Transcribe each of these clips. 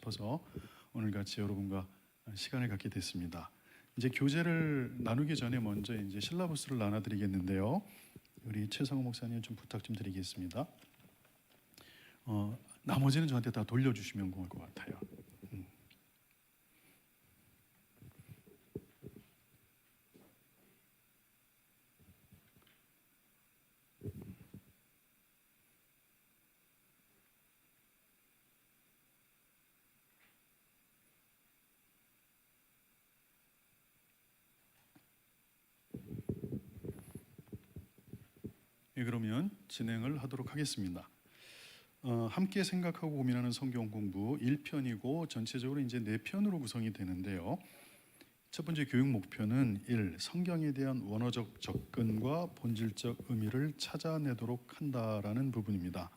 싶어서 오늘 같이 여러분과 시간을 갖게 됐습니다. 이제 교제를 나누기 전에 먼저 이제 실라부스를 나눠드리겠는데요. 우리 최성호 목사님 좀 부탁 좀 드리겠습니다. 나머지는 저한테 다 돌려주시면 고마울 것 같아요. 그러면 진행을 하도록 하겠습니다. 함께 생각하고 고민하는 성경 공부 1편이고 전체적으로 이제 4편으로 구성이 되는데요. 첫 번째 교육 목표는 1. 성경에 대한 원어적 접근과 본질적 의미를 찾아내도록 한다라는 부분입니다.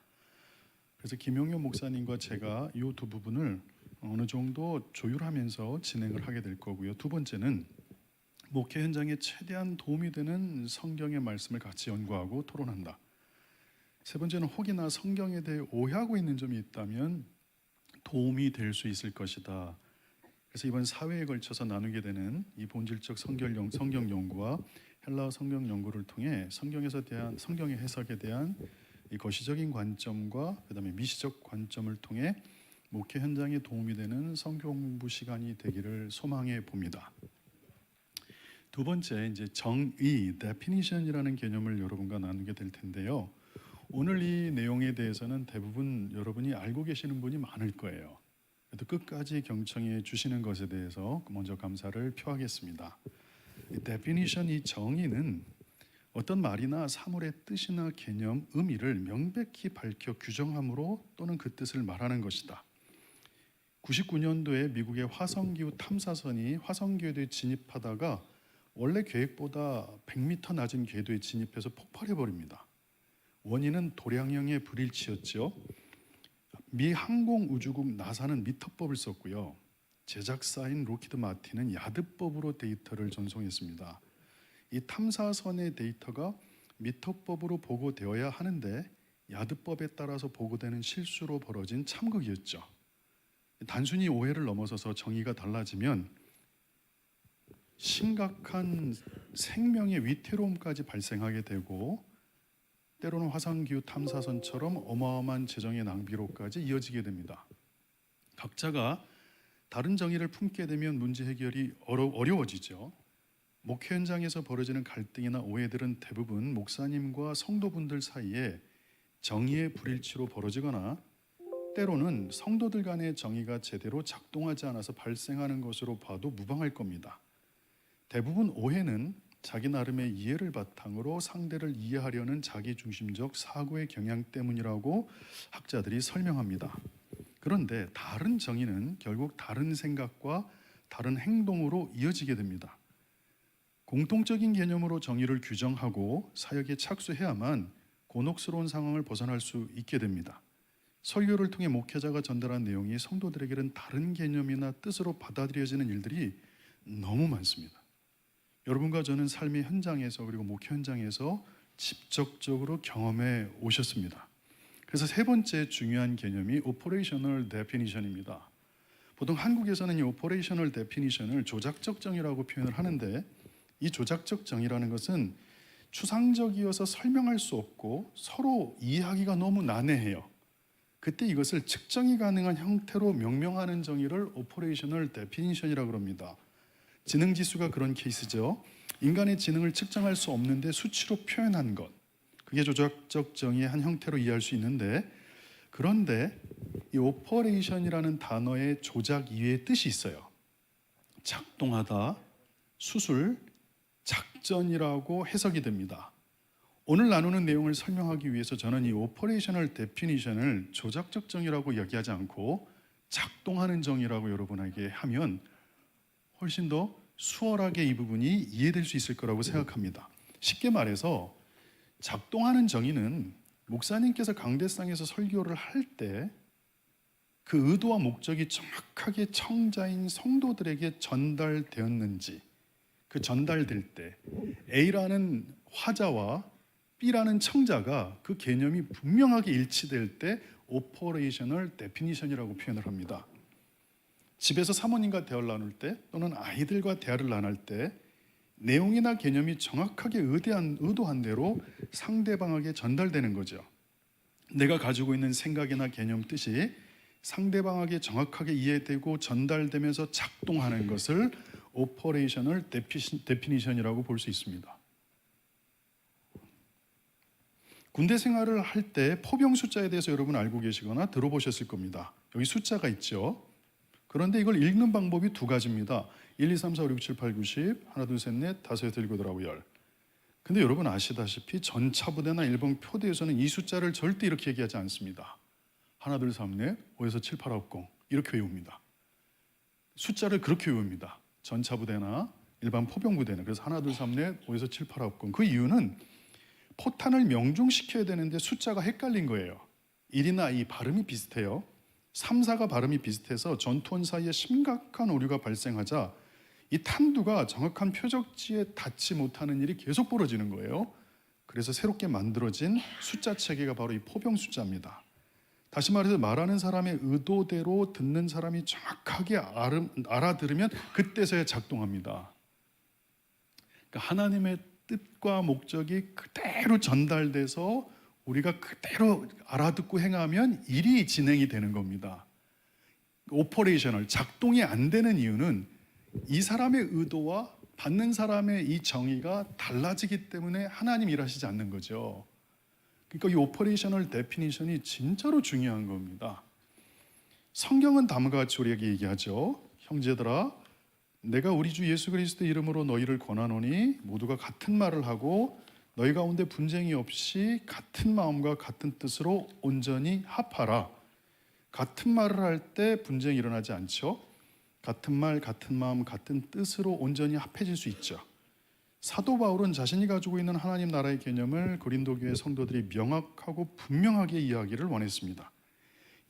그래서 김용효 목사님과 제가 이 두 부분을 어느 정도 조율하면서 진행을 하게 될 거고요. 두 번째는 목회 현장에 최대한 도움이 되는 성경의 말씀을 같이 연구하고 토론한다. 세 번째는 혹이나 성경에 대해 오해하고 있는 점이 있다면 도움이 될 수 있을 것이다. 그래서 이번 사회에 걸쳐서 나누게 되는 이 본질적 성경 연구와 헬라어 성경 연구를 통해 성경의 해석에 대한 이 거시적인 관점과 그다음에 미시적 관점을 통해 목회 현장에 도움이 되는 성경 공부 시간이 되기를 소망해 봅니다. 두 번째 이제 정의, definition이라는 개념을 여러분과 나누게 될 텐데요. 오늘 이 내용에 대해서는 대부분 여러분이 알고 계시는 분이 많을 거예요. 그래도 끝까지 경청해 주시는 것에 대해서 먼저 감사를 표하겠습니다. definition, 이 정의는 어떤 말이나 사물의 뜻이나 개념, 의미를 명백히 밝혀 규정함으로 또는 그 뜻을 말하는 것이다. 99년도에 미국의 화성기후 탐사선이 화성궤도에 진입하다가 원래 계획보다 100m 낮은 궤도에 진입해서 폭발해버립니다. 원인은 도량형의 불일치였죠. 미 항공우주국 나사는 미터법을 썼고요. 제작사인 로키드 마틴은 야드법으로 데이터를 전송했습니다. 이 탐사선의 데이터가 미터법으로 보고되어야 하는데 야드법에 따라서 보고되는 실수로 벌어진 참극이었죠. 단순히 오해를 넘어서서 정의가 달라지면 심각한 생명의 위태로움까지 발생하게 되고 때로는 화성기후 탐사선처럼 어마어마한 재정의 낭비로까지 이어지게 됩니다. 각자가 다른 정의를 품게 되면 문제 해결이 어려워지죠. 목회 현장에서 벌어지는 갈등이나 오해들은 대부분 목사님과 성도분들 사이에 정의의 불일치로 벌어지거나 때로는 성도들 간의 정의가 제대로 작동하지 않아서 발생하는 것으로 봐도 무방할 겁니다. 대부분 오해는 자기 나름의 이해를 바탕으로 상대를 이해하려는 자기중심적 사고의 경향 때문이라고 학자들이 설명합니다. 그런데 다른 정의는 결국 다른 생각과 다른 행동으로 이어지게 됩니다. 공통적인 개념으로 정의를 규정하고 사역에 착수해야만 곤혹스러운 상황을 벗어날 수 있게 됩니다. 설교를 통해 목회자가 전달한 내용이 성도들에게는 다른 개념이나 뜻으로 받아들여지는 일들이 너무 많습니다. 여러분과 저는 삶의 현장에서 그리고 목회 현장에서 직접적으로 경험해 오셨습니다. 그래서 세 번째 중요한 개념이 Operational Definition입니다. 보통 한국에서는 이 Operational Definition을 조작적 정의라고 표현을 하는데 이 조작적 정의라는 것은 추상적이어서 설명할 수 없고 서로 이해하기가 너무 난해해요. 그때 이것을 측정이 가능한 형태로 명명하는 정의를 Operational Definition이라고 합니다. 지능지수가 그런 케이스죠. 인간의 지능을 측정할 수 없는데 수치로 표현한 것, 그게 조작적 정의의 한 형태로 이해할 수 있는데, 그런데 이 operation이라는 단어의 조작 이외의 뜻이 있어요. 작동하다, 수술, 작전이라고 해석이 됩니다. 오늘 나누는 내용을 설명하기 위해서 저는 이 operational definition을 조작적 정의라고 얘기하지 않고 작동하는 정의라고 여러분에게 하면 훨씬 더 수월하게 이 부분이 이해될 수 있을 거라고 생각합니다. 쉽게 말해서 작동하는 정의는 목사님께서 강대상에서 설교를 할 때 그 의도와 목적이 정확하게 청자인 성도들에게 전달되었는지, 그 전달될 때 A라는 화자와 B라는 청자가 그 개념이 분명하게 일치될 때 Operational Definition이라고 표현을 합니다. 집에서 사모님과 대화를 나눌 때 또는 아이들과 대화를 나눌 때 내용이나 개념이 정확하게 의도한 대로 상대방에게 전달되는 거죠. 내가 가지고 있는 생각이나 개념 뜻이 상대방에게 정확하게 이해되고 전달되면서 작동하는 것을 오퍼레이셔널 데피니션이라고 볼 수 있습니다. 군대 생활을 할 때 포병 숫자에 대해서 여러분 알고 계시거나 들어보셨을 겁니다. 여기 숫자가 있죠. 그런데 이걸 읽는 방법이 두 가지입니다. 1, 2, 3, 4, 5, 6, 7, 8, 9, 10 하나, 둘, 셋, 넷, 다섯, 여섯, 일곱, 여덟, 아홉, 열. 근데 여러분 아시다시피 전차부대나 일본 표대에서는 이 숫자를 절대 이렇게 얘기하지 않습니다. 하나, 둘, 삼, 넷, 5에서 7, 8, 9, 0 이렇게 외웁니다. 숫자를 그렇게 외웁니다. 전차부대나 일반 포병부대는. 그래서 하나, 둘, 삼, 넷, 5에서 7, 8, 9, 0. 그 이유는 포탄을 명중시켜야 되는데 숫자가 헷갈린 거예요. 1이나 2 발음이 비슷해요. 3, 4가 발음이 비슷해서 전투원 사이에 심각한 오류가 발생하자 이 탄두가 정확한 표적지에 닿지 못하는 일이 계속 벌어지는 거예요. 그래서 새롭게 만들어진 숫자 체계가 바로 이 포병 숫자입니다. 다시 말해서 말하는 사람의 의도대로 듣는 사람이 정확하게 알아들으면 그때서야 작동합니다. 그러니까 하나님의 뜻과 목적이 그대로 전달돼서 우리가 그대로 알아듣고 행하면 일이 진행이 되는 겁니다. 오퍼레이셔널, 작동이 안 되는 이유는 이 사람의 의도와 받는 사람의 이 정의가 달라지기 때문에 하나님 일하시지 않는 거죠. 그러니까 이 오퍼레이셔널 데피니션이 진짜로 중요한 겁니다. 성경은 다음과 같이 우리에게 얘기하죠. 형제들아, 내가 우리 주 예수 그리스도 이름으로 너희를 권하노니 모두가 같은 말을 하고 너희 가운데 분쟁이 없이 같은 마음과 같은 뜻으로 온전히 합하라. 같은 말을 할 때 분쟁이 일어나지 않죠. 같은 말, 같은 마음, 같은 뜻으로 온전히 합해질 수 있죠. 사도 바울은 자신이 가지고 있는 하나님 나라의 개념을 고린도 교회 성도들이 명확하고 분명하게 이해하기를 원했습니다.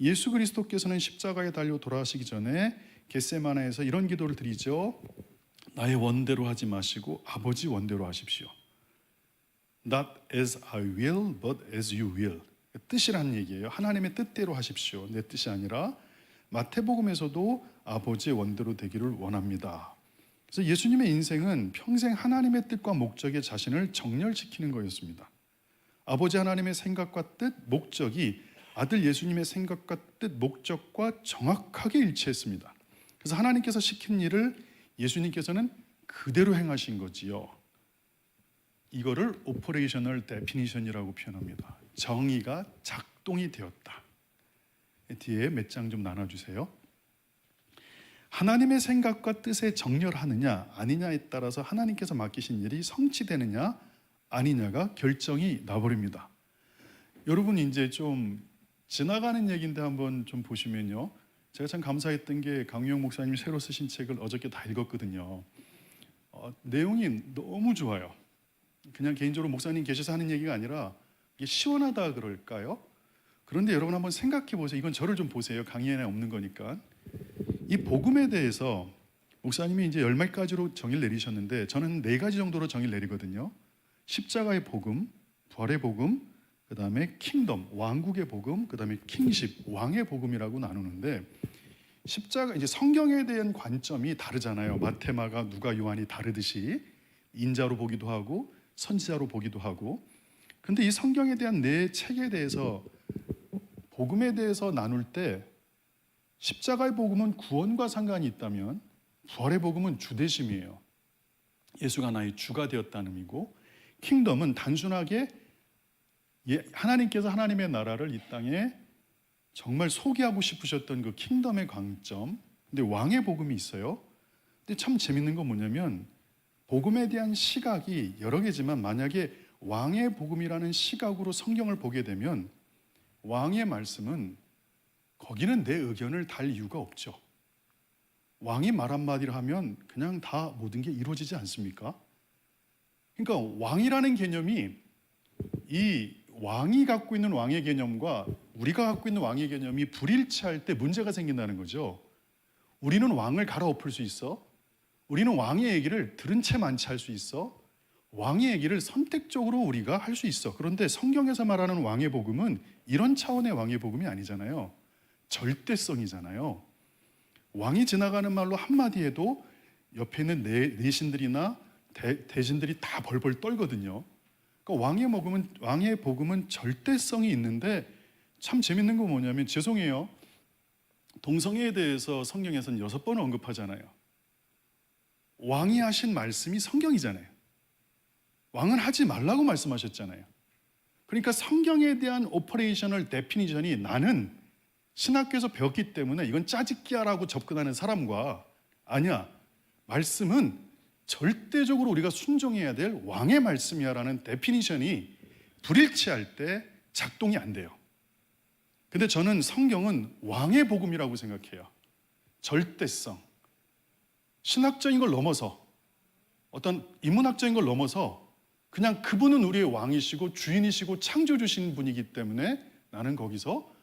예수 그리스도께서는 십자가에 달려 돌아가시기 전에 겟세마네에서 이런 기도를 드리죠. 나의 원대로 하지 마시고 아버지 원대로 하십시오. Not as I will, but as you will. 뜻이라는 얘기예요. 하나님의 뜻대로 하십시오. 내 뜻이 아니라. 마태복음에서도 아버지의 원대로 되기를 원합니다. 그래서 예수님의 인생은 평생 하나님의 뜻과 목적에 자신을 정렬시키는 거였습니다. 아버지 하나님의 생각과 뜻, 목적이 아들 예수님의 생각과 뜻, 목적과 정확하게 일치했습니다. 그래서 하나님께서 시킨 일을 예수님께서는 그대로 행하신 거지요. 이거를 오퍼레이셔널 데피니션이라고 표현합니다. 정의가 작동이 되었다. 뒤에 몇 장 좀 나눠주세요. 하나님의 생각과 뜻에 정렬하느냐 아니냐에 따라서 하나님께서 맡기신 일이 성취되느냐 아니냐가 결정이 나버립니다. 여러분 이제 좀 지나가는 얘기인데 한번 좀 보시면요. 제가 참 감사했던 게 강유영 목사님이 새로 쓰신 책을 어저께 다 읽었거든요. 내용이 너무 좋아요. 그냥 개인적으로 목사님 계셔서 하는 얘기가 아니라 이게 시원하다 그럴까요? 그런데 여러분 한번 생각해 보세요. 이건 저를 좀 보세요. 강의에 없는 거니까. 이 복음에 대해서 목사님이 이제 10가지로 정의를 내리셨는데 저는 4가지 정도로 정의를 내리거든요. 십자가의 복음, 부활의 복음, 그 다음에 킹덤, 왕국의 복음, 그 다음에 킹십, 왕의 복음이라고 나누는데 십자가 이제 성경에 대한 관점이 다르잖아요. 마태, 마가, 누가, 요한이 다르듯이 인자로 보기도 하고 선지자로 보기도 하고. 근데 이 성경에 대한 네 책에 대해서 복음에 대해서 나눌 때 십자가의 복음은 구원과 상관이 있다면 부활의 복음은 주대심이에요. 예수가 나의 주가 되었다는 의미고, 킹덤은 단순하게 하나님께서 하나님의 나라를 이 땅에 정말 소개하고 싶으셨던 그 킹덤의 강점. 근데 왕의 복음이 있어요. 근데 참 재밌는 건 뭐냐면 복음에 대한 시각이 여러 개지만 만약에 왕의 복음이라는 시각으로 성경을 보게 되면 왕의 말씀은 거기는 내 의견을 달 이유가 없죠. 왕이 말 한마디를 하면 그냥 다 모든 게 이루어지지 않습니까? 그러니까 왕이라는 개념이 이 왕이 갖고 있는 왕의 개념과 우리가 갖고 있는 왕의 개념이 불일치할 때 문제가 생긴다는 거죠. 우리는 왕을 갈아엎을 수 있어. 우리는 왕의 얘기를 들은 채 만취할 수 있어. 왕의 얘기를 선택적으로 우리가 할 수 있어. 그런데 성경에서 말하는 왕의 복음은 이런 차원의 왕의 복음이 아니잖아요. 절대성이잖아요. 왕이 지나가는 말로 한마디 해도 옆에 있는 내신들이나 대신들이 다 벌벌 떨거든요. 그러니까 왕의 복음은 절대성이 있는데 참 재밌는 거 뭐냐면, 죄송해요, 동성애에 대해서 성경에서는 6번 언급하잖아요. 왕이 하신 말씀이 성경이잖아요. 왕은 하지 말라고 말씀하셨잖아요. 그러니까 성경에 대한 오퍼레이셔널 데피니션이, 나는 신학교에서 배웠기 때문에 이건 짜집기야라고 접근하는 사람과, 아니야, 말씀은 절대적으로 우리가 순종해야 될 왕의 말씀이야라는 데피니션이 불일치할 때 작동이 안 돼요. 근데 저는 성경은 왕의 복음이라고 생각해요. 절대성, 신학적인 걸 넘어서, 어떤 인문학적인 걸 넘어서 그냥 그분은 우리의 왕이시고 주인이시고 창조주신 분이기 때문에 나는 거기서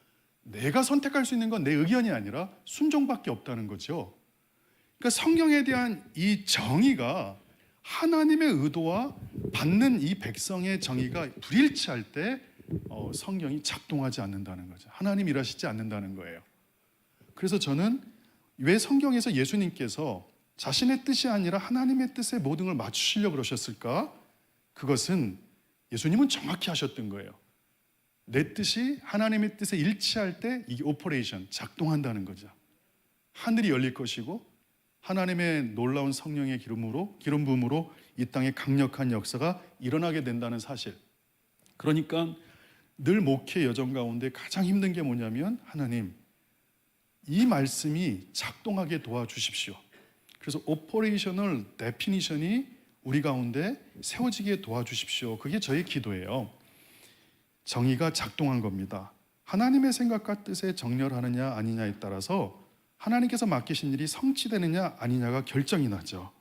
내가 선택할 수 있는 건 내 의견이 아니라 순종밖에 없다는 거죠. 그러니까 성경에 대한 이 정의가, 하나님의 의도와 받는 이 백성의 정의가 불일치할 때 성경이 작동하지 않는다는 거죠. 하나님 일하시지 않는다는 거예요. 그래서 저는 왜 성경에서 예수님께서 자신의 뜻이 아니라 하나님의 뜻에 모든 걸 맞추시려고 그러셨을까? 그것은 예수님은 정확히 하셨던 거예요. 내 뜻이 하나님의 뜻에 일치할 때 이게 오퍼레이션, 작동한다는 거죠. 하늘이 열릴 것이고 하나님의 놀라운 성령의 기름 부음으로 이 땅에 강력한 역사가 일어나게 된다는 사실. 그러니까 늘 목회 여정 가운데 가장 힘든 게 뭐냐면, 하나님, 이 말씀이 작동하게 도와주십시오. 그래서 오퍼레이셔널 데피니션이 우리 가운데 세워지게 도와주십시오. 그게 저의 기도예요. 정의가 작동한 겁니다. 하나님의 생각과 뜻에 정렬하느냐 아니냐에 따라서 하나님께서 맡기신 일이 성취되느냐 아니냐가 결정이 나죠.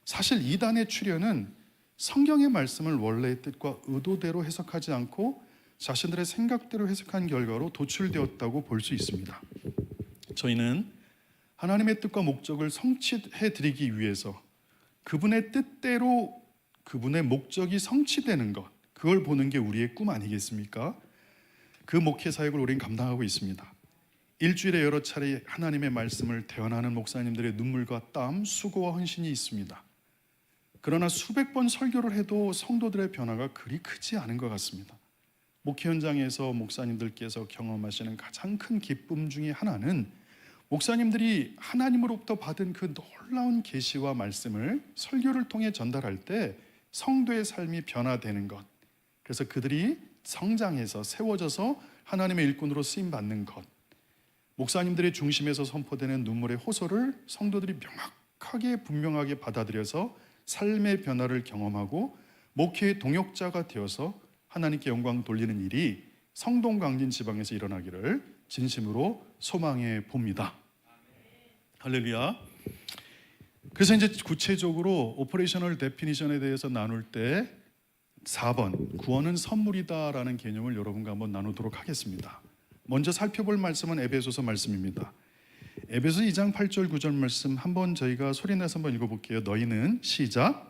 사실 이단의 출현은 성경의 말씀을 원래의 뜻과 의도대로 해석하지 않고 자신들의 생각대로 해석한 결과로 도출되었다고 볼 수 있습니다. 저희는 하나님의 뜻과 목적을 성취해 드리기 위해서 그분의 뜻대로 그분의 목적이 성취되는 것, 그걸 보는 게 우리의 꿈 아니겠습니까? 그 목회 사역을 우리는 감당하고 있습니다. 일주일에 여러 차례 하나님의 말씀을 대언하는 목사님들의 눈물과 땀, 수고와 헌신이 있습니다. 그러나 수백 번 설교를 해도 성도들의 변화가 그리 크지 않은 것 같습니다. 목회 현장에서 목사님들께서 경험하시는 가장 큰 기쁨 중에 하나는 목사님들이 하나님으로부터 받은 그 놀라운 계시와 말씀을 설교를 통해 전달할 때 성도의 삶이 변화되는 것, 그래서 그들이 성장해서 세워져서 하나님의 일꾼으로 쓰임받는 것, 목사님들의 중심에서 선포되는 눈물의 호소를 성도들이 명확하게 분명하게 받아들여서 삶의 변화를 경험하고 목회의 동역자가 되어서 하나님께 영광 돌리는 일이 성동 강진 지방에서 일어나기를 진심으로 소망해 봅니다. 할렐루야. 그래서 이제 구체적으로 오퍼레이셔널 데피니션에 대해서 나눌 때 4번, 구원은 선물이다라는 개념을 여러분과 한번 나누도록 하겠습니다. 먼저 살펴볼 말씀은 에베소서 말씀입니다. 에베소 2장 8절 9절 말씀 한번 저희가 소리내서 한번 읽어볼게요. 너희는, 시작.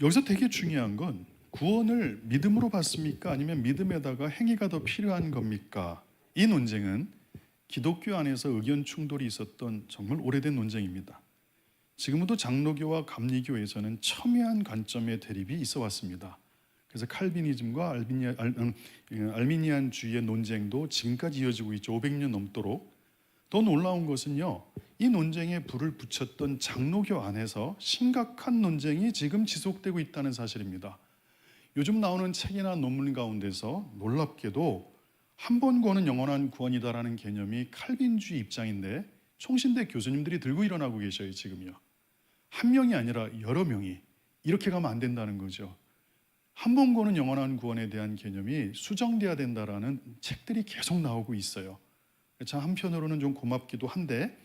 여기서 되게 중요한 건, 구원을 믿음으로 받습니까? 아니면 믿음에다가 행위가 더 필요한 겁니까? 이 논쟁은 기독교 안에서 의견 충돌이 있었던 정말 오래된 논쟁입니다. 지금도 장로교와 감리교에서는 첨예한 관점의 대립이 있어 왔습니다. 그래서 칼비니즘과 알미니안주의의 논쟁도 지금까지 이어지고 있죠. 500년 넘도록. 더 놀라운 것은요, 이 논쟁에 불을 붙였던 장로교 안에서 심각한 논쟁이 지금 지속되고 있다는 사실입니다. 요즘 나오는 책이나 논문 가운데서 놀랍게도 한 번 구원은 영원한 구원이다라는 개념이 칼빈주의 입장인데 총신대 교수님들이 들고 일어나고 계셔요. 지금요. 한 명이 아니라 여러 명이. 이렇게 가면 안 된다는 거죠. 한 번 구원은 영원한 구원에 대한 개념이 수정돼야 된다라는 책들이 계속 나오고 있어요. 참 한편으로는 좀 고맙기도 한데,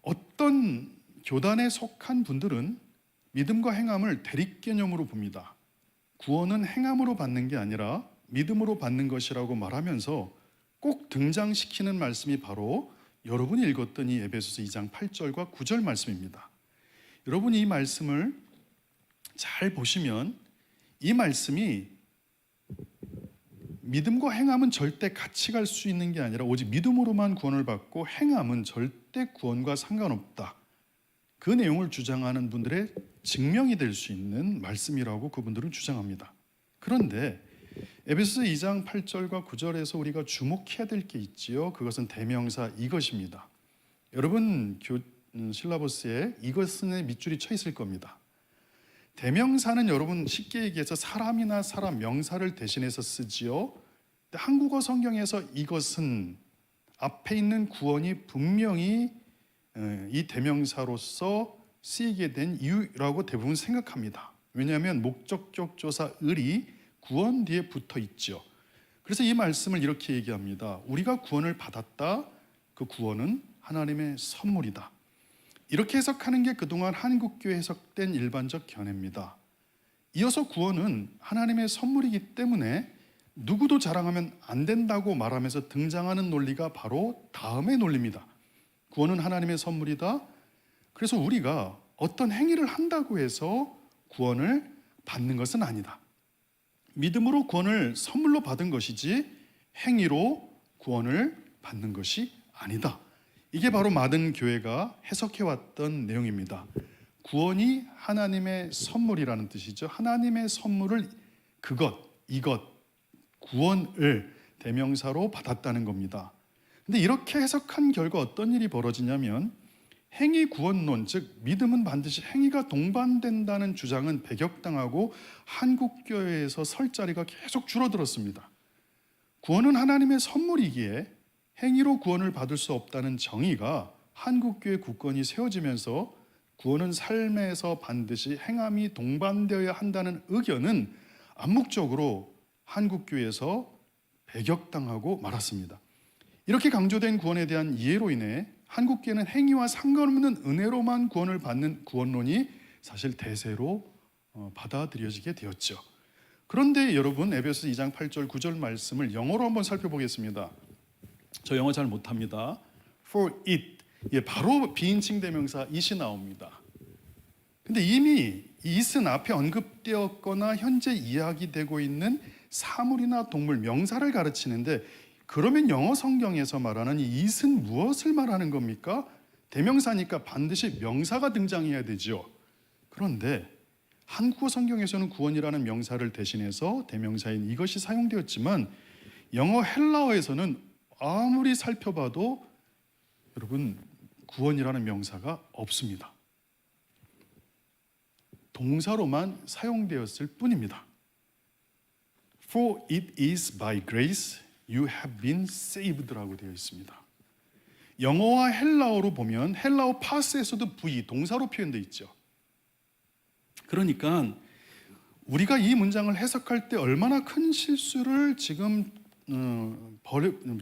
어떤 교단에 속한 분들은 믿음과 행함을 대립 개념으로 봅니다. 구원은 행함으로 받는 게 아니라 믿음으로 받는 것이라고 말하면서 꼭 등장시키는 말씀이 바로 여러분이 읽었던 이 에베소서 2장 8절과 9절 말씀입니다. 여러분이 이 말씀을 잘 보시면 이 말씀이 믿음과 행함은 절대 같이 갈 수 있는 게 아니라 오직 믿음으로만 구원을 받고 행함은 절대 구원과 상관없다. 그 내용을 주장하는 분들의 증명이 될 수 있는 말씀이라고 그분들은 주장합니다. 그런데 에베소서 2장 8절과 9절에서 우리가 주목해야 될 게 있지요. 그것은 대명사 이것입니다. 여러분 실라버스에 이것은의 밑줄이 쳐 있을 겁니다. 대명사는 여러분 쉽게 얘기해서 사람이나 사람 명사를 대신해서 쓰지요. 근데 한국어 성경에서 이것은 앞에 있는 구원이 분명히 이 대명사로서 쓰이게 된 이유라고 대부분 생각합니다. 왜냐하면 목적격 조사 을이 구원 뒤에 붙어 있죠. 그래서 이 말씀을 이렇게 얘기합니다. 우리가 구원을 받았다. 그 구원은 하나님의 선물이다. 이렇게 해석하는 게 그동안 한국교회 해석된 일반적 견해입니다. 이어서 구원은 하나님의 선물이기 때문에 누구도 자랑하면 안 된다고 말하면서 등장하는 논리가 바로 다음의 논리입니다. 구원은 하나님의 선물이다. 그래서 우리가 어떤 행위를 한다고 해서 구원을 받는 것은 아니다. 믿음으로 구원을 선물로 받은 것이지 행위로 구원을 받는 것이 아니다. 이게 바로 마든 교회가 해석해왔던 내용입니다. 구원이 하나님의 선물이라는 뜻이죠. 하나님의 선물을 이것, 구원을 대명사로 받았다는 겁니다. 근데 이렇게 해석한 결과 어떤 일이 벌어지냐면 행위 구원론, 즉 믿음은 반드시 행위가 동반된다는 주장은 배격당하고 한국교회에서 설 자리가 계속 줄어들었습니다. 구원은 하나님의 선물이기에 행위로 구원을 받을 수 없다는 정의가 한국교회 국권이 세워지면서 구원은 삶에서 반드시 행함이 동반되어야 한다는 의견은 암묵적으로 한국교회에서 배격당하고 말았습니다. 이렇게 강조된 구원에 대한 이해로 인해 한국교회는 행위와 상관없는 은혜로만 구원을 받는 구원론이 사실 대세로 받아들여지게 되었죠. 그런데 여러분 에베소서 2장 8절 9절 말씀을 영어로 한번 살펴보겠습니다. 저 영어 잘 못합니다. For it, 바로 비인칭 대명사 it이 나옵니다. 근데 이미 it은 앞에 언급되었거나 현재 이야기되고 있는 사물이나 동물, 명사를 가르치는데 그러면 영어 성경에서 말하는 이 it은 무엇을 말하는 겁니까? 대명사니까 반드시 명사가 등장해야 되죠. 그런데 한국어 성경에서는 구원이라는 명사를 대신해서 대명사인 이것이 사용되었지만 영어 헬라어에서는 아무리 살펴봐도 여러분 구원이라는 명사가 없습니다. 동사로만 사용되었을 뿐입니다. For it is by grace you have been saved라고 되어 있습니다. 영어와 헬라어로 보면 헬라어 파스에서도 V, 동사로 표현되어 있죠. 그러니까 우리가 이 문장을 해석할 때 얼마나 큰 실수를 지금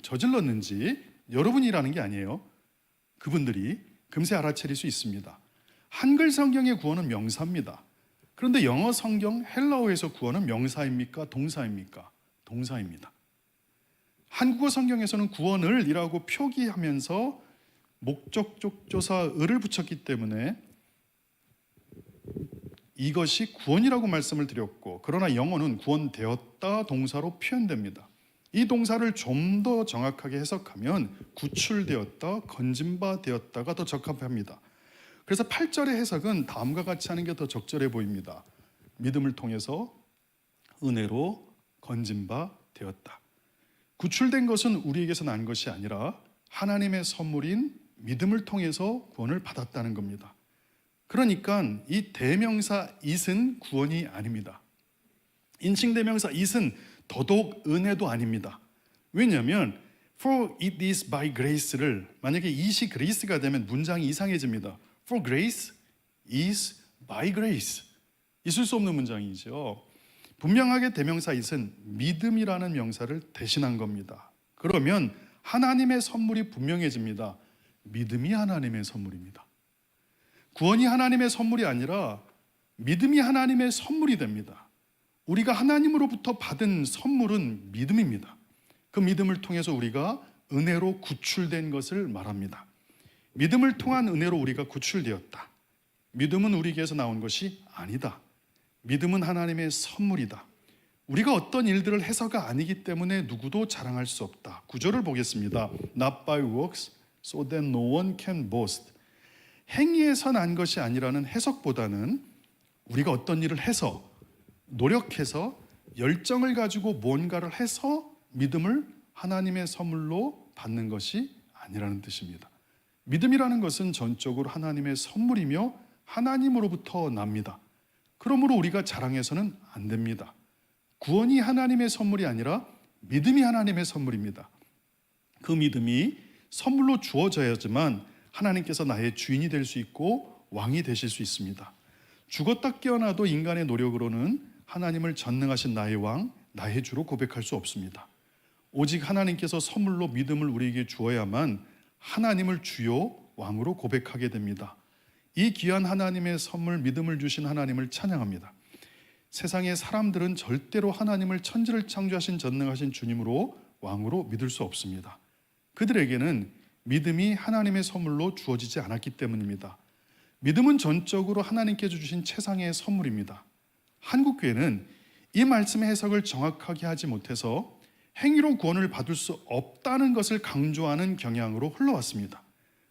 저질렀는지 여러분이라는 게 아니에요. 그분들이 금세 알아차릴 수 있습니다. 한글 성경의 구원은 명사입니다. 그런데 영어 성경 헬라어에서 구원은 명사입니까? 동사입니까? 동사입니다. 한국어 성경에서는 구원을 이라고 표기하면서 목적적 조사 을을 붙였기 때문에 이것이 구원이라고 말씀을 드렸고, 그러나 영어는 구원되었다 동사로 표현됩니다. 이 동사를 좀 더 정확하게 해석하면 구출되었다, 건진바 되었다가 더 적합합니다. 그래서 8절의 해석은 다음과 같이 하는 게 더 적절해 보입니다. 믿음을 통해서 은혜로 건진바 되었다. 구출된 것은 우리에게서 난 것이 아니라 하나님의 선물인 믿음을 통해서 구원을 받았다는 겁니다. 그러니까 이 대명사 it은 구원이 아닙니다. 인칭 대명사 it은 더더욱 은혜도 아닙니다. 왜냐하면 for it is by grace를 만약에 it이 grace가 되면 문장이 이상해집니다. For grace is by grace. 있을 수 없는 문장이죠. 분명하게 대명사 it은 믿음이라는 명사를 대신한 겁니다. 그러면 하나님의 선물이 분명해집니다. 믿음이 하나님의 선물입니다. 구원이 하나님의 선물이 아니라 믿음이 하나님의 선물이 됩니다. 우리가 하나님으로부터 받은 선물은 믿음입니다. 그 믿음을 통해서 우리가 은혜로 구출된 것을 말합니다. 믿음을 통한 은혜로 우리가 구출되었다. 믿음은 우리에게서 나온 것이 아니다. 믿음은 하나님의 선물이다. 우리가 어떤 일들을 해서가 아니기 때문에 누구도 자랑할 수 없다. 9절을 보겠습니다. Not by works, so that no one can boast. 행위에서 난 것이 아니라는 해석보다는 우리가 어떤 일을 해서, 노력해서, 열정을 가지고 뭔가를 해서 믿음을 하나님의 선물로 받는 것이 아니라는 뜻입니다. 믿음이라는 것은 전적으로 하나님의 선물이며 하나님으로부터 납니다. 그러므로 우리가 자랑해서는 안 됩니다. 구원이 하나님의 선물이 아니라 믿음이 하나님의 선물입니다. 그 믿음이 선물로 주어져야지만 하나님께서 나의 주인이 될 수 있고 왕이 되실 수 있습니다. 죽었다 깨어나도 인간의 노력으로는 하나님을 전능하신 나의 왕, 나의 주로 고백할 수 없습니다. 오직 하나님께서 선물로 믿음을 우리에게 주어야만 하나님을 주요 왕으로 고백하게 됩니다. 이 귀한 하나님의 선물, 믿음을 주신 하나님을 찬양합니다. 세상의 사람들은 절대로 하나님을 천지를 창조하신 전능하신 주님으로 왕으로 믿을 수 없습니다. 그들에게는 믿음이 하나님의 선물로 주어지지 않았기 때문입니다. 믿음은 전적으로 하나님께서 주신 최상의 선물입니다. 한국교회는 이 말씀의 해석을 정확하게 하지 못해서 행위로 구원을 받을 수 없다는 것을 강조하는 경향으로 흘러왔습니다.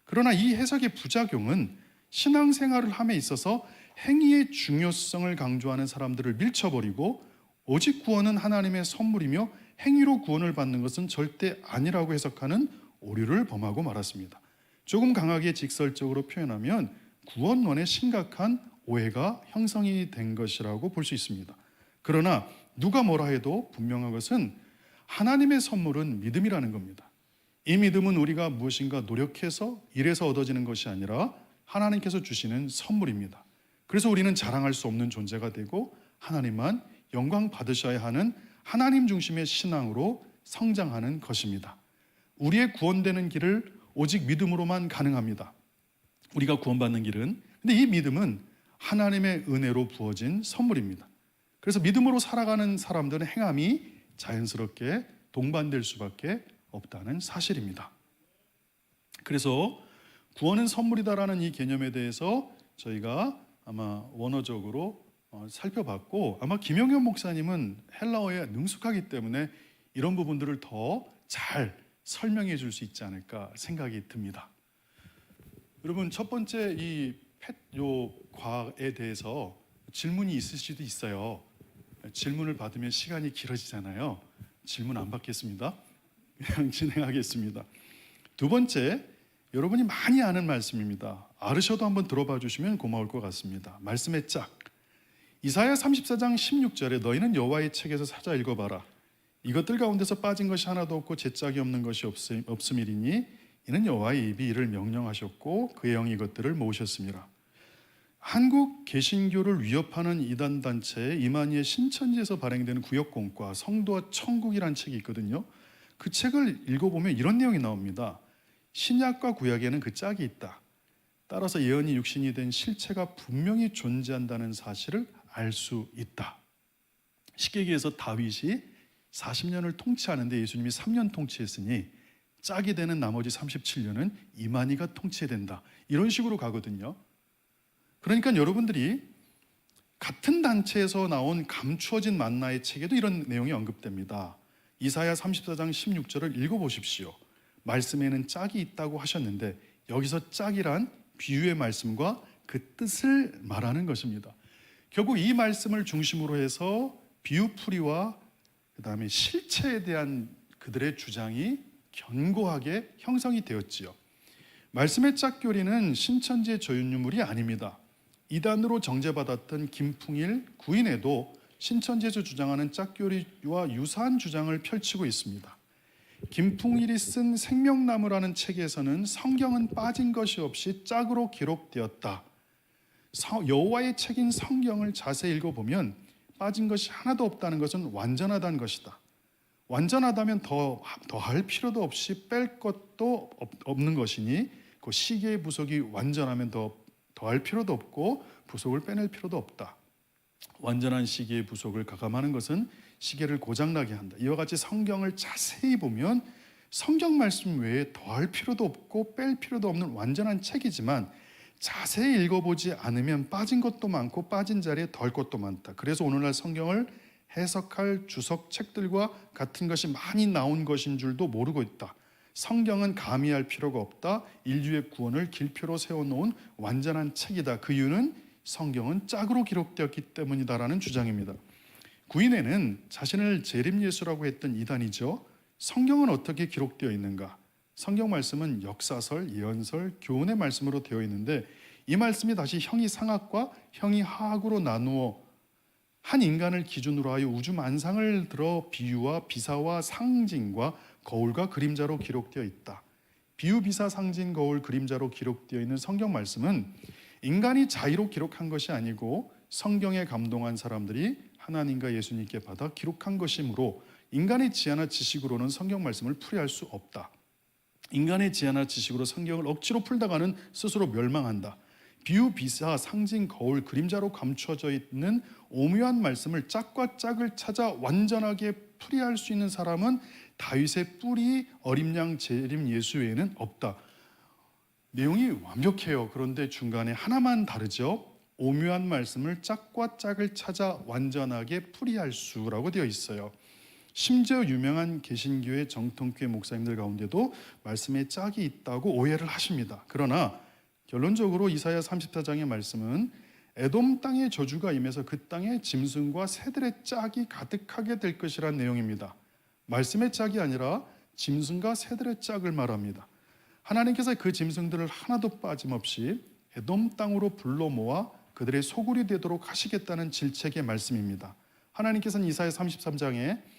그러나 이 해석의 부작용은 신앙생활을 함에 있어서 행위의 중요성을 강조하는 사람들을 밀쳐버리고 오직 구원은 하나님의 선물이며 행위로 구원을 받는 것은 절대 아니라고 해석하는 오류를 범하고 말았습니다. 조금 강하게 직설적으로 표현하면 구원론에 심각한 오해가 형성이 된 것이라고 볼 수 있습니다. 그러나 누가 뭐라 해도 분명한 것은 하나님의 선물은 믿음이라는 겁니다. 이 믿음은 우리가 무엇인가 노력해서 일해서 얻어지는 것이 아니라 하나님께서 주시는 선물입니다. 그래서 우리는 자랑할 수 없는 존재가 되고 하나님만 영광 받으셔야 하는 하나님 중심의 신앙으로 성장하는 것입니다. 우리의 구원되는 길을 오직 믿음으로만 가능합니다. 우리가 구원받는 길은, 근데 이 믿음은 하나님의 은혜로 부어진 선물입니다. 그래서 믿음으로 살아가는 사람들은 행함이 자연스럽게 동반될 수밖에 없다는 사실입니다. 그래서 구원은 선물이다라는 이 개념에 대해서 저희가 아마 원어적으로 살펴봤고, 아마 김영현 목사님은 헬라어에 능숙하기 때문에 이런 부분들을 더 잘 설명해 줄 수 있지 않을까 생각이 듭니다. 여러분, 첫 번째 이 과에 대해서 질문이 있을 수도 있어요. 질문을 받으면 시간이 길어지잖아요. 질문 안 받겠습니다. 그냥 진행하겠습니다. 두 번째, 여러분이 많이 아는 말씀입니다. 아르셔도 한번 들어봐 주시면 고마울 것 같습니다. 말씀의 짝. 이사야 34장 16절에 너희는 여호와의 책에서 찾아 읽어봐라. 이것들 가운데서 빠진 것이 하나도 없고 제짝이 없는 것이 없음이리니 이는 여호와의 입이 이를 명령하셨고 그의 영이 이것들을 모으셨습니다. 한국 개신교를 위협하는 이단 단체 이만희의 신천지에서 발행되는 구역공과 성도와 천국이라는 책이 있거든요. 그 책을 읽어보면 이런 내용이 나옵니다. 신약과 구약에는 그 짝이 있다. 따라서 예언이 육신이 된 실체가 분명히 존재한다는 사실을 알 수 있다. 쉽게 얘기해서 다윗이 40년을 통치하는데 예수님이 3년 통치했으니 짝이 되는 나머지 37년은 이만희가 통치해야 된다. 이런 식으로 가거든요. 그러니까 여러분들이 같은 단체에서 나온 감추어진 만나의 책에도 이런 내용이 언급됩니다. 이사야 34장 16절을 읽어보십시오. 말씀에는 짝이 있다고 하셨는데 여기서 짝이란 비유의 말씀과 그 뜻을 말하는 것입니다. 결국 이 말씀을 중심으로 해서 비유풀이와 그 다음에 실체에 대한 그들의 주장이 견고하게 형성이 되었지요. 말씀의 짝교리는 신천지의 저윤유물이 아닙니다. 이단으로 정죄받았던 김풍일 구인에도 신천지에서 주장하는 짝교리와 유사한 주장을 펼치고 있습니다. 김풍일이 쓴 생명나무라는 책에서는 성경은 빠진 것이 없이 짝으로 기록되었다. 여호와의 책인 성경을 자세히 읽어보면 빠진 것이 하나도 없다는 것은 완전하다는 것이다. 완전하다면 더할 필요도 없이 뺄 것도 없는 것이니 그 시계의 부속이 완전하면 더할 필요도 없고 부속을 빼낼 필요도 없다. 완전한 시계의 부속을 가감하는 것은 시계를 고장나게 한다. 이와 같이 성경을 자세히 보면 성경 말씀 외에 더할 필요도 없고 뺄 필요도 없는 완전한 책이지만 자세히 읽어보지 않으면 빠진 것도 많고 빠진 자리에 덜 것도 많다. 그래서 오늘날 성경을 해석할 주석 책들과 같은 것이 많이 나온 것인 줄도 모르고 있다. 성경은 가미할 필요가 없다. 인류의 구원을 길표로 세워놓은 완전한 책이다. 그 이유는 성경은 짝으로 기록되었기 때문이다라는 주장입니다. 구인회는 자신을 재림예수라고 했던 이단이죠. 성경은 어떻게 기록되어 있는가? 성경 말씀은 역사설, 예언설, 교훈의 말씀으로 되어 있는데 이 말씀이 다시 형이상학과 형이하학으로 나누어 한 인간을 기준으로 하여 우주 만상을 들어 비유와 비사와 상징과 거울과 그림자로 기록되어 있다. 비유, 비사, 상징, 거울, 그림자로 기록되어 있는 성경 말씀은 인간이 자의로 기록한 것이 아니고 성경에 감동한 사람들이 하나님과 예수님께 받아 기록한 것이므로 인간의 지혜나 지식으로는 성경 말씀을 풀이할 수 없다. 인간의 지혜나 지식으로 성경을 억지로 풀다가는 스스로 멸망한다. 비유, 비사, 상징, 거울, 그림자로 감춰져 있는 오묘한 말씀을 짝과 짝을 찾아 완전하게 풀이할 수 있는 사람은 다윗의 뿌리 어린 양 재림 예수 외에는 없다. 내용이 완벽해요. 그런데 중간에 하나만 다르죠. 오묘한 말씀을 짝과 짝을 찾아 완전하게 풀이할 수라고 되어 있어요. 심지어 유명한 개신교의 정통교회 목사님들 가운데도 말씀에 짝이 있다고 오해를 하십니다. 그러나 결론적으로 이사야 34장의 말씀은 에돔 땅의 저주가 임해서 그 땅에 짐승과 새들의 짝이 가득하게 될 것이라는 내용입니다. 말씀의 짝이 아니라 짐승과 새들의 짝을 말합니다. 하나님께서 그 짐승들을 하나도 빠짐없이 에돔 땅으로 불러 모아 그들의 소굴이 되도록 하시겠다는 질책의 말씀입니다. 하나님께서는 이사야 33장에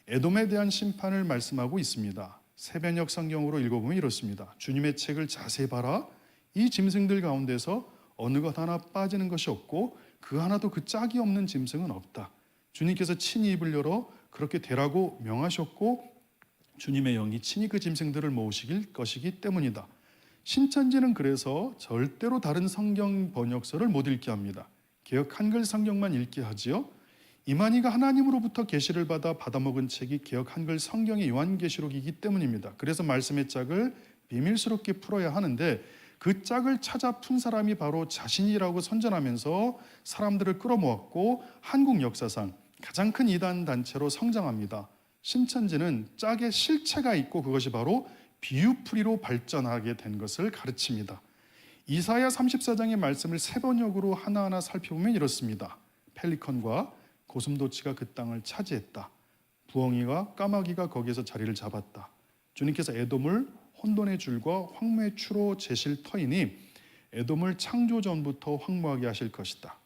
에돔에 대한 심판을 말씀하고 있습니다. 새변역 성경으로 읽어보면 이렇습니다. 주님의 책을 자세히 봐라. 이 짐승들 가운데서 어느 것 하나 빠지는 것이 없고 그 하나도 그 짝이 없는 짐승은 없다. 주님께서 친히 입을 열어 그렇게 되라고 명하셨고 주님의 영이 친히 그 짐승들을 모으실 것이기 때문이다. 신천지는 그래서 절대로 다른 성경 번역서를 못 읽게 합니다. 개역 한글 성경만 읽게 하지요. 이만희가 하나님으로부터 계시를 받아 받아먹은 책이 개역 한글 성경의 요한계시록이기 때문입니다. 그래서 말씀의 짝을 비밀스럽게 풀어야 하는데 그 짝을 찾아 푼 사람이 바로 자신이라고 선전하면서 사람들을 끌어모았고 한국 역사상 가장 큰 이단 단체로 성장합니다. 신천지는 짝의 실체가 있고 그것이 바로 비유풀이로 발전하게 된 것을 가르칩니다. 이사야 34장의 말씀을 세 번역으로 하나하나 살펴보면 이렇습니다. 펠리컨과 고슴도치가 그 땅을 차지했다. 부엉이와 까마귀가 거기에서 자리를 잡았다. 주님께서 에돔을 혼돈의 줄과 황무의 추로 재실 터이니 에돔을 창조 전부터 황무하게 하실 것이다.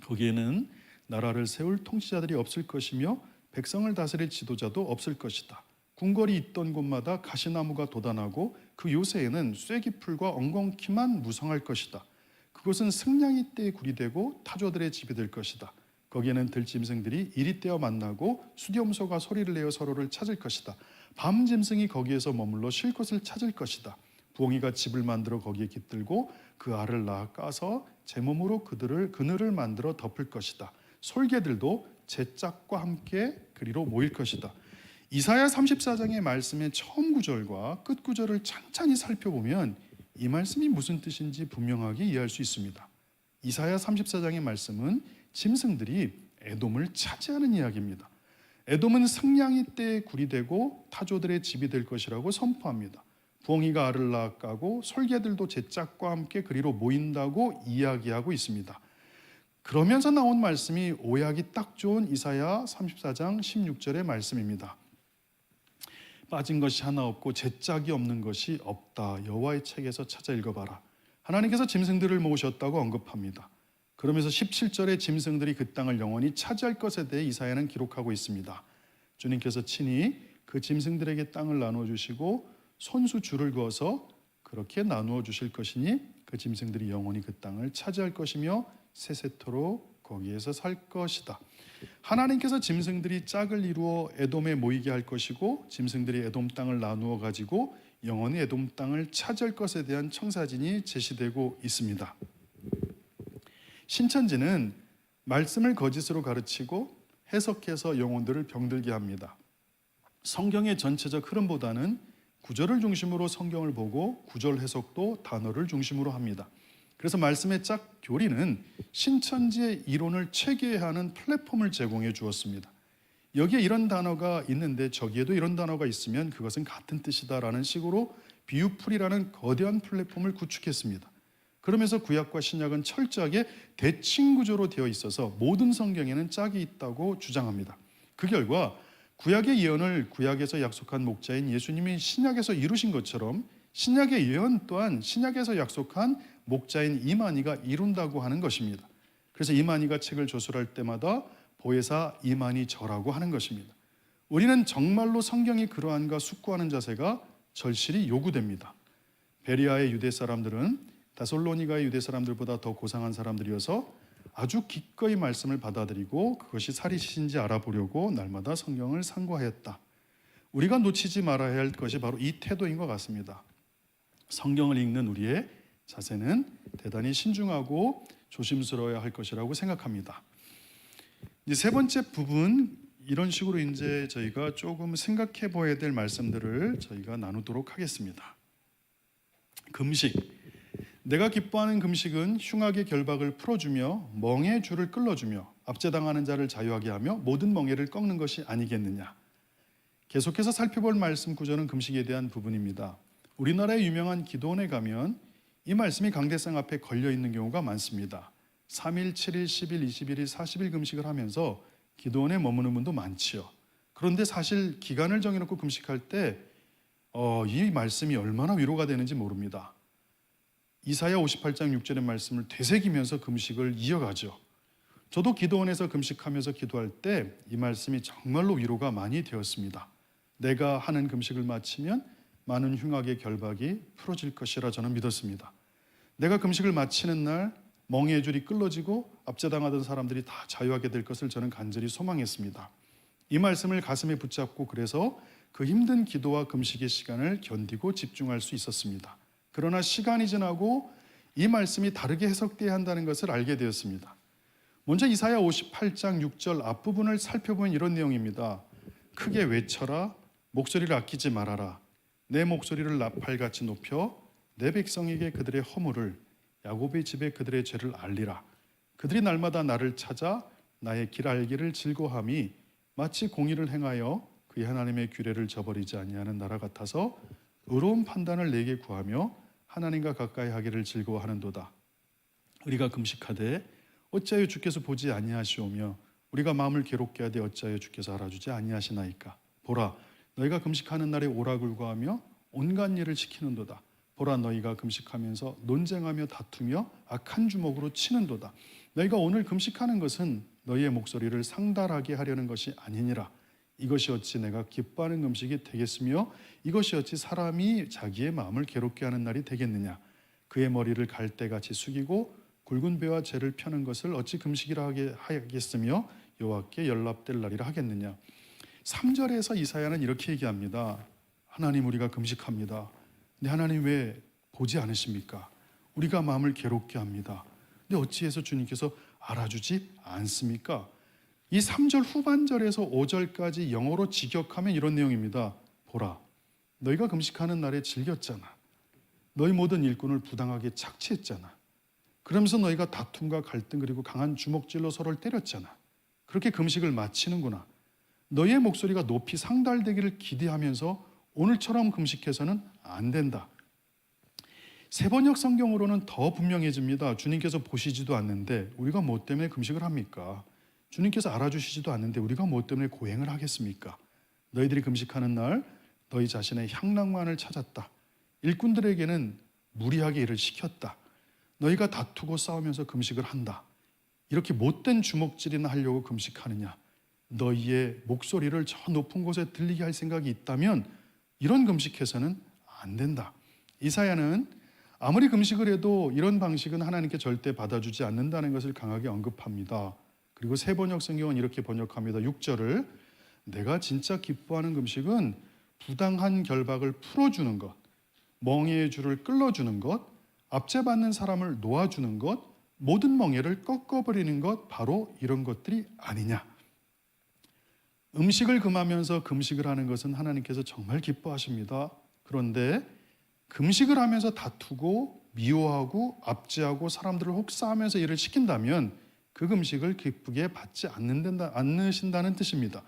거기에는 나라를 세울 통치자들이 없을 것이며 백성을 다스릴 지도자도 없을 것이다. 궁궐이 있던 곳마다 가시나무가 돋아나고 그 요새에는 쐐기풀과 엉겅퀴만 무성할 것이다. 그곳은 승냥이 떼의 굴이 되고 타조들의 집이 될 것이다. 거기에는 들짐승들이 이리 떼어 만나고 수렴소가 소리를 내어 서로를 찾을 것이다. 밤 짐승이 거기에서 머물러 쉴 곳을 찾을 것이다. 부엉이가 집을 만들어 거기에 깃들고 그 알을 낳아 까서 제 몸으로 그늘을 만들어 덮을 것이다. 솔개들도 제 짝과 함께 그리로 모일 것이다. 이사야 34장의 말씀의 처음 구절과 끝 구절을 찬찬히 살펴보면 이 말씀이 무슨 뜻인지 분명하게 이해할 수 있습니다. 이사야 34장의 말씀은 짐승들이 에돔을 차지하는 이야기입니다. 에돔은 승냥이 떼의 굴이 되고 타조들의 집이 될 것이라고 선포합니다. 부엉이가 알을 낳아 까고 솔개들도 제 짝과 함께 그리로 모인다고 이야기하고 있습니다. 그러면서 나온 말씀이 오해하기 딱 좋은 이사야 34장 16절의 말씀입니다. 빠진 것이 하나 없고 제 짝이 없는 것이 없다. 여호와의 책에서 찾아 읽어봐라. 하나님께서 짐승들을 모으셨다고 언급합니다. 그러면서 17절에 짐승들이 그 땅을 영원히 차지할 것에 대해 이사야는 기록하고 있습니다. 주님께서 친히 그 짐승들에게 땅을 나누어 주시고 손수 줄을 그어서 그렇게 나누어 주실 것이니 그 짐승들이 영원히 그 땅을 차지할 것이며 세세토록 거기에서 살 것이다. 하나님께서 짐승들이 짝을 이루어 에돔에 모이게 할 것이고 짐승들이 에돔 땅을 나누어 가지고 영원히 에돔 땅을 차지할 것에 대한 청사진이 제시되고 있습니다. 신천지는 말씀을 거짓으로 가르치고 해석해서 영혼들을 병들게 합니다. 성경의 전체적 흐름보다는 구절을 중심으로 성경을 보고 구절 해석도 단어를 중심으로 합니다. 그래서 말씀의 짝 교리는 신천지의 이론을 체계하는 플랫폼을 제공해 주었습니다. 여기에 이런 단어가 있는데 저기에도 이런 단어가 있으면 그것은 같은 뜻이다라는 식으로 비유풀이라는 거대한 플랫폼을 구축했습니다. 그러면서 구약과 신약은 철저하게 대칭 구조로 되어 있어서 모든 성경에는 짝이 있다고 주장합니다. 그 결과 구약의 예언을 구약에서 약속한 목자인 예수님이 신약에서 이루신 것처럼 신약의 예언 또한 신약에서 약속한 목자인 이만희가 이룬다고 하는 것입니다. 그래서 이만희가 책을 조술할 때마다 보혜사 이만희저라고 하는 것입니다. 우리는 정말로 성경이 그러한가 숙고하는 자세가 절실히 요구됩니다. 베리아의 유대 사람들은 다솔로니가의 유대 사람들보다 더 고상한 사람들이어서 아주 기꺼이 말씀을 받아들이고 그것이 사실인지 알아보려고 날마다 성경을 상고하였다. 우리가 놓치지 말아야 할 것이 바로 이 태도인 것 같습니다. 성경을 읽는 우리의 자세는 대단히 신중하고 조심스러워야 할 것이라고 생각합니다. 이제 세 번째 부분, 이런 식으로 이제 저희가 조금 생각해 보아야 될 말씀들을 저희가 나누도록 하겠습니다. 금식. 내가 기뻐하는 금식은 흉악의 결박을 풀어주며 멍에의 줄을 끌어주며 압제당하는 자를 자유하게 하며 모든 멍에를 꺾는 것이 아니겠느냐. 계속해서 살펴볼 말씀 구절은 금식에 대한 부분입니다. 우리나라의 유명한 기도원에 가면 이 말씀이 강대상 앞에 걸려 있는 경우가 많습니다. 3일, 7일, 10일, 21일, 40일 금식을 하면서 기도원에 머무는 분도 많지요. 그런데 사실 기간을 정해놓고 금식할 때 이 말씀이 얼마나 위로가 되는지 모릅니다. 이사야 58장 6절의 말씀을 되새기면서 금식을 이어가죠. 저도 기도원에서 금식하면서 기도할 때 이 말씀이 정말로 위로가 많이 되었습니다. 내가 하는 금식을 마치면 많은 흉악의 결박이 풀어질 것이라 저는 믿었습니다. 내가 금식을 마치는 날 멍에의 줄이 끌어지고 압제당하던 사람들이 다 자유하게 될 것을 저는 간절히 소망했습니다. 이 말씀을 가슴에 붙잡고 그래서 그 힘든 기도와 금식의 시간을 견디고 집중할 수 있었습니다. 그러나 시간이 지나고 이 말씀이 다르게 해석돼야 한다는 것을 알게 되었습니다. 먼저 이사야 58장 6절 앞부분을 살펴보면 이런 내용입니다. 크게 외쳐라, 목소리를 아끼지 말아라. 내 목소리를 나팔같이 높여 내 백성에게 그들의 허물을, 야곱의 집에 그들의 죄를 알리라. 그들이 날마다 나를 찾아 나의 길 알기를 즐거워함이 마치 공의를 행하여 그의 하나님의 규례를 저버리지 아니하는 나라 같아서 의로운 판단을 내게 구하며 하나님과 가까이 하기를 즐거워하는도다. 우리가 금식하되 어찌하여 주께서 보지 아니하시오며 우리가 마음을 괴롭게 하되 어찌하여 주께서 알아주지 아니하시나이까. 보라, 너희가 금식하는 날에 오라굴과 하며 온갖 일을 시키는도다. 보라, 너희가 금식하면서 논쟁하며 다투며 악한 주먹으로 치는도다. 너희가 오늘 금식하는 것은 너희의 목소리를 상달하게 하려는 것이 아니니라. 이것이 어찌 내가 기뻐하는 금식이 되겠으며 이것이 어찌 사람이 자기의 마음을 괴롭게 하는 날이 되겠느냐. 그의 머리를 갈대같이 숙이고 굵은 배와 재를 펴는 것을 어찌 금식이라 하겠으며 여호와께 연락될 날이라 하겠느냐. 3절에서 이사야는 이렇게 얘기합니다. 하나님, 우리가 금식합니다. 근데 하나님 왜 보지 않으십니까? 우리가 마음을 괴롭게 합니다. 근데 어찌해서 주님께서 알아주지 않습니까? 이 3절 후반절에서 5절까지 영어로 직역하면 이런 내용입니다. 보라, 너희가 금식하는 날에 즐겼잖아. 너희 모든 일꾼을 부당하게 착취했잖아. 그러면서 너희가 다툼과 갈등 그리고 강한 주먹질로 서로를 때렸잖아. 그렇게 금식을 마치는구나. 너희의 목소리가 높이 상달되기를 기대하면서 오늘처럼 금식해서는 안 된다. 세번역 성경으로는 더 분명해집니다. 주님께서 보시지도 않는데 우리가 뭐 때문에 금식을 합니까? 주님께서 알아주시지도 않는데 우리가 뭐 때문에 고행을 하겠습니까? 너희들이 금식하는 날 너희 자신의 향락만을 찾았다. 일꾼들에게는 무리하게 일을 시켰다. 너희가 다투고 싸우면서 금식을 한다. 이렇게 못된 주먹질이나 하려고 금식하느냐? 너희의 목소리를 저 높은 곳에 들리게 할 생각이 있다면 이런 금식해서는 안 된다. 이사야는 아무리 금식을 해도 이런 방식은 하나님께 절대 받아주지 않는다는 것을 강하게 언급합니다. 그리고 세번역 성경은 이렇게 번역합니다. 6절을 내가 진짜 기뻐하는 금식은 부당한 결박을 풀어주는 것, 멍에의 줄을 끌어주는 것, 압제받는 사람을 놓아주는 것, 모든 멍에를 꺾어버리는 것, 바로 이런 것들이 아니냐. 음식을 금하면서 금식을 하는 것은 하나님께서 정말 기뻐하십니다. 그런데 금식을 하면서 다투고 미워하고 압제하고 사람들을 혹사하면서 일을 시킨다면 그 금식을 기쁘게 받지 않으신다는 뜻입니다.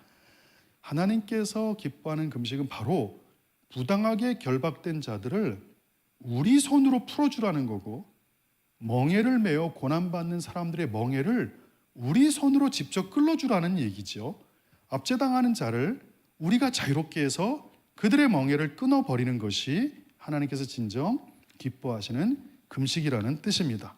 하나님께서 기뻐하는 금식은 바로 부당하게 결박된 자들을 우리 손으로 풀어주라는 거고, 멍에를 메어 고난받는 사람들의 멍에를 우리 손으로 직접 끌어주라는 얘기죠. 압제당하는 자를 우리가 자유롭게 해서 그들의 멍에를 끊어버리는 것이 하나님께서 진정 기뻐하시는 금식이라는 뜻입니다.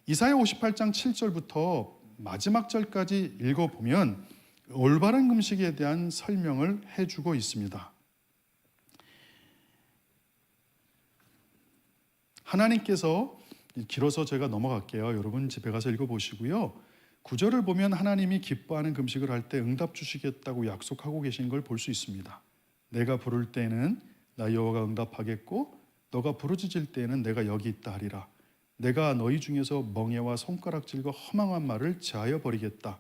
이사야 58장 7절부터 마지막 절까지 읽어보면 올바른 금식에 대한 설명을 해주고 있습니다. 하나님께서, 길어서 제가 넘어갈게요. 여러분 집에 가서 읽어보시고요. 9절을 보면 하나님이 기뻐하는 금식을 할 때 응답 주시겠다고 약속하고 계신 걸 볼 수 있습니다. 내가 부를 때에는 나 여호와가 응답하겠고 너가 부르짖을 때에는 내가 여기 있다 하리라. 내가 너희 중에서 멍에와 손가락질과 허망한 말을 제하여 버리겠다.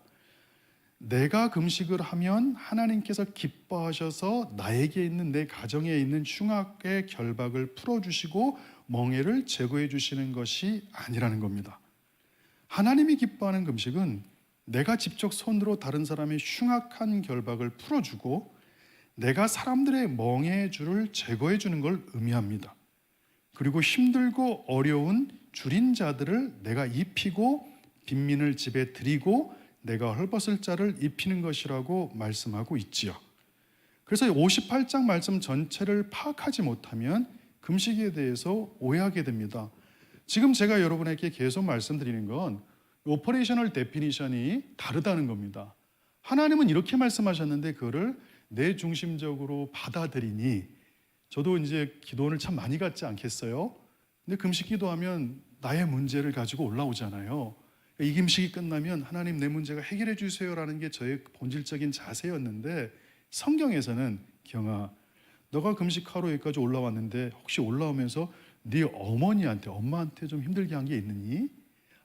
내가 금식을 하면 하나님께서 기뻐하셔서 나에게 있는, 내 가정에 있는 흉악의 결박을 풀어주시고 멍에를 제거해 주시는 것이 아니라는 겁니다. 하나님이 기뻐하는 금식은 내가 직접 손으로 다른 사람의 흉악한 결박을 풀어주고 내가 사람들의 멍에의 줄을 제거해 주는 걸 의미합니다. 그리고 힘들고 어려운 줄인 자들을 내가 입히고 빈민을 집에 들이고 내가 헐벗을 자를 입히는 것이라고 말씀하고 있지요. 그래서 58장 말씀 전체를 파악하지 못하면 금식에 대해서 오해하게 됩니다. 지금 제가 여러분에게 계속 말씀드리는 건 오퍼레이셔널 데피니션이 다르다는 겁니다. 하나님은 이렇게 말씀하셨는데 그거를 내 중심적으로 받아들이니, 저도 이제 기도원을 참 많이 갔지 않겠어요? 근데 금식 기도하면 나의 문제를 가지고 올라오잖아요. 이 금식이 끝나면 하나님 내 문제가 해결해 주세요라는 게 저의 본질적인 자세였는데, 성경에서는 경아, 너가 금식하러 여기까지 올라왔는데 혹시 올라오면서 네 어머니한테, 엄마한테 좀 힘들게 한 게 있느니?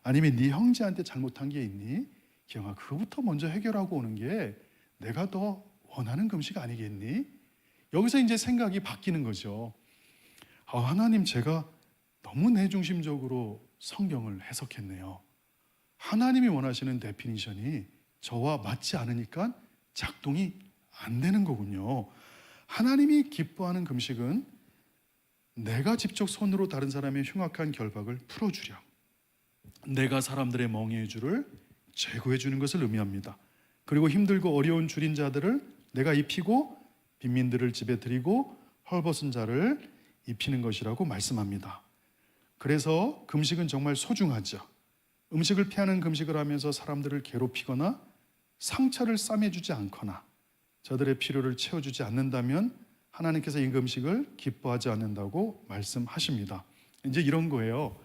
아니면 네 형제한테 잘못한 게 있니? 경아, 그거부터 먼저 해결하고 오는 게 내가 더 원하는 금식 아니겠니? 여기서 이제 생각이 바뀌는 거죠. 하나님, 제가 너무 내 중심적으로 성경을 해석했네요. 하나님이 원하시는 데피니션이 저와 맞지 않으니까 작동이 안 되는 거군요. 하나님이 기뻐하는 금식은 내가 직접 손으로 다른 사람의 흉악한 결박을 풀어주려, 내가 사람들의 멍에의 줄을 제거해 주는 것을 의미합니다. 그리고 힘들고 어려운 줄인 자들을 내가 입히고 빈민들을 집에 들이고 헐벗은 자를 입히는 것이라고 말씀합니다. 그래서 금식은 정말 소중하죠. 음식을 피하는 금식을 하면서 사람들을 괴롭히거나 상처를 싸매주지 않거나 저들의 필요를 채워주지 않는다면 하나님께서 이 금식을 기뻐하지 않는다고 말씀하십니다. 이제 이런 거예요.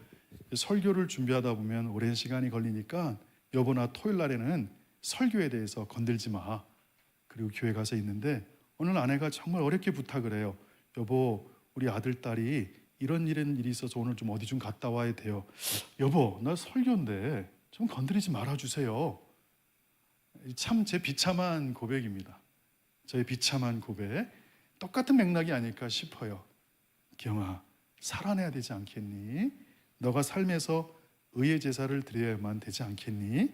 설교를 준비하다 보면 오랜 시간이 걸리니까 여보, 나 토요일 날에는 설교에 대해서 건들지 마. 그리고 교회 가서 있는데 오늘 아내가 정말 어렵게 부탁을 해요. 여보, 우리 아들, 딸이 이런 일이 있어서 오늘 좀 어디 좀 갔다 와야 돼요. 여보, 나 설교인데 좀 건드리지 말아주세요. 참 제 비참한 고백입니다. 저의 비참한 고백. 똑같은 맥락이 아닐까 싶어요. 경아, 살아내야 되지 않겠니? 너가 삶에서 의의 제사를 드려야만 되지 않겠니?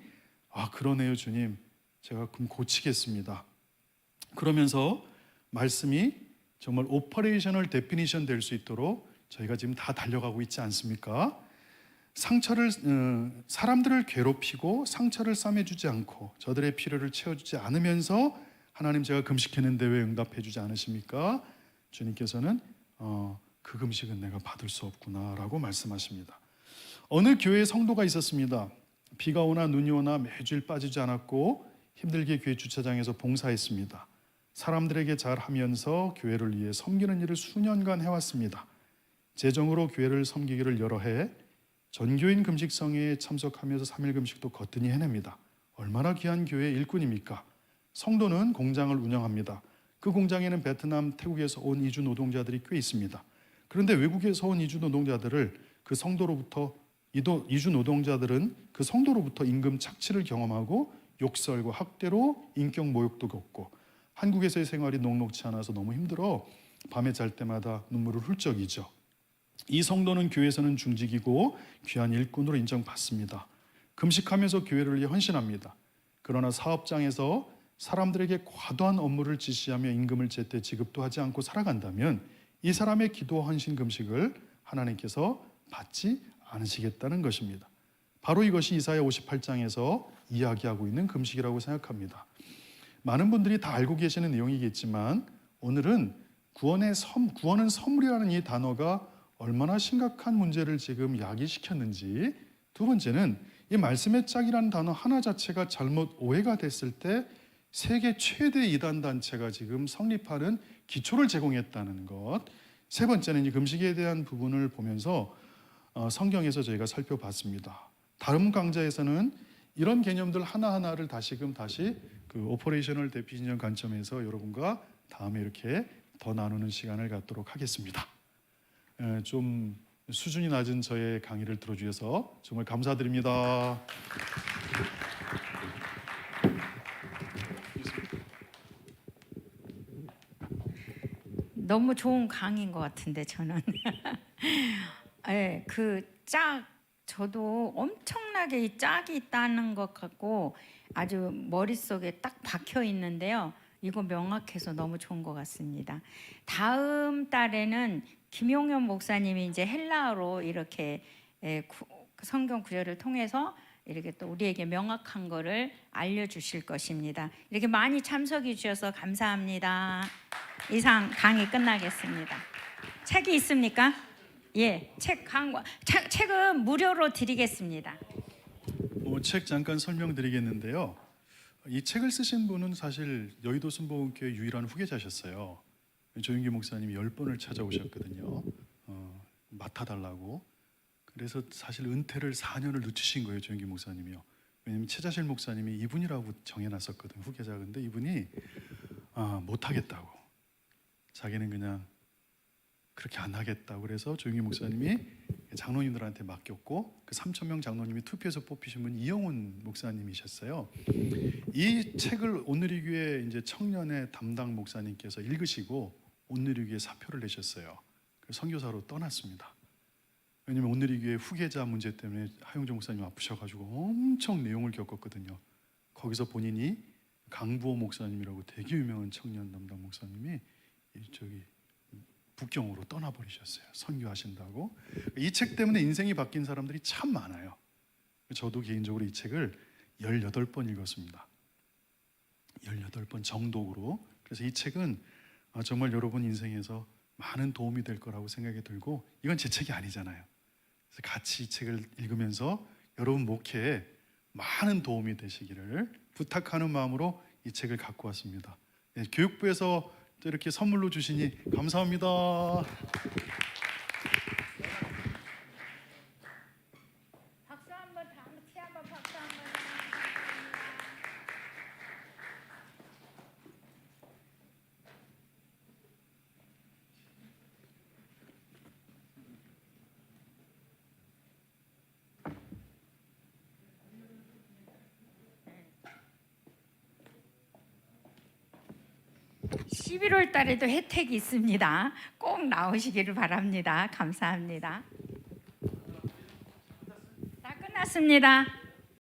그러네요, 주님. 제가 그럼 고치겠습니다. 그러면서 말씀이 정말 오퍼레이셔널 데피니션 될 수 있도록 저희가 지금 다 달려가고 있지 않습니까? 사람들을 괴롭히고 상처를 싸매주지 않고 저들의 필요를 채워주지 않으면서 하나님, 제가 금식했는데 왜 응답해 주지 않으십니까? 주님께서는 그 금식은 내가 받을 수 없구나 라고 말씀하십니다. 어느 교회에 성도가 있었습니다. 비가 오나 눈이 오나 매주일 빠지지 않았고 힘들게 교회 주차장에서 봉사했습니다. 사람들에게 잘하면서 교회를 위해 섬기는 일을 수년간 해왔습니다. 재정으로 교회를 섬기기를 여러 해 전교인 금식성회에 참석하면서 3일 금식도 거뜬히 해냅니다. 얼마나 귀한 교회의 일꾼입니까? 성도는 공장을 운영합니다. 그 공장에는 베트남, 태국에서 온 이주 노동자들이 꽤 있습니다. 그런데 외국에서 온 이주 노동자들을 이주 노동자들은 그 성도로부터 임금 착취를 경험하고 욕설과 학대로 인격 모욕도 겪고 한국에서의 생활이 녹록지 않아서 너무 힘들어 밤에 잘 때마다 눈물을 훌쩍이죠. 이 성도는 교회에서는 중직이고 귀한 일꾼으로 인정받습니다. 금식하면서 교회를 위해 헌신합니다. 그러나 사업장에서 사람들에게 과도한 업무를 지시하며 임금을 제때 지급도 하지 않고 살아간다면 이 사람의 기도와 헌신 금식을 하나님께서 받지 않으시겠다는 것입니다. 바로 이것이 이사야 58장에서 이야기하고 있는 금식이라고 생각합니다. 많은 분들이 다 알고 계시는 내용이겠지만 오늘은 구원은 선물이라는 이 단어가 얼마나 심각한 문제를 지금 야기시켰는지, 두 번째는 이 말씀의 짝이라는 단어 하나 자체가 잘못 오해가 됐을 때 세계 최대 이단 단체가 지금 성립하는 기초를 제공했다는 것, 세 번째는 이 금식에 대한 부분을 보면서 성경에서 저희가 살펴봤습니다. 다른 강좌에서는 이런 개념들 하나하나를 다시 그 오퍼레이셔널 데피니션 관점에서 여러분과 다음에 이렇게 더 나누는 시간을 갖도록 하겠습니다. 좀 수준이 낮은 저의 강의를 들어주셔서 정말 감사드립니다. 너무 좋은 강의인 것 같은데 저는 네, 저도 엄청나게 이 짝이 있다는 것 같고 아주 머릿속에 딱 박혀 있는데요. 이거 명확해서 너무 좋은 것 같습니다. 다음 달에는 김용현 목사님이 이제 헬라어로 이렇게 성경 구절을 통해서 이렇게 또 우리에게 명확한 거를 알려주실 것입니다. 이렇게 많이 참석해 주셔서 감사합니다. 이상 강의 끝나겠습니다. 책이 있습니까? 예, 책은 무료로 드리겠습니다. 책 잠깐 설명드리겠는데요. 이 책을 쓰신 분은 사실 여의도 순복음교회 유일한 후계자셨어요. 조윤기 목사님이 10번을 찾아오셨거든요. 맡아달라고. 그래서 사실 은퇴를 4년을 늦추신 거예요, 조윤기 목사님이요. 왜냐하면 최자실 목사님이 이분이라고 정해놨었거든요, 후계자. 근데 이분이 못하겠다고, 자기는 그냥 그렇게 안 하겠다고 그래서 조윤기 목사님이 장로님들한테 맡겼고, 그 3,000명 장로님이 투표해서 뽑히신 분이 이영훈 목사님이셨어요. 이 책을 온누리교회 이제 청년의 담당 목사님께서 읽으시고 온누리교회 사표를 내셨어요. 선교사로 떠났습니다. 왜냐면 온누리교회 후계자 문제 때문에 하용조 목사님 아프셔가지고 엄청 내용을 겪었거든요. 거기서 본인이 강부호 목사님이라고 되게 유명한 청년 담당 목사님이 북경으로 떠나버리셨어요. 선교하신다고. 이 책 때문에 인생이 바뀐 사람들이 참 많아요. 저도 개인적으로 이 책을 18번 읽었습니다. 18번 정독으로. 그래서 이 책은 정말 여러분 인생에서 많은 도움이 될 거라고 생각이 들고, 이건 제 책이 아니잖아요. 그래서 같이 이 책을 읽으면서 여러분 목회에 많은 도움이 되시기를 부탁하는 마음으로 이 책을 갖고 왔습니다. 네, 교육부에서 또 이렇게 선물로 주시니 감사합니다. 박수 한번, 다같이 한번 박수 한번. 11월 달에도 혜택이 있습니다. 꼭 나오시기를 바랍니다. 감사합니다. 다 끝났습니다.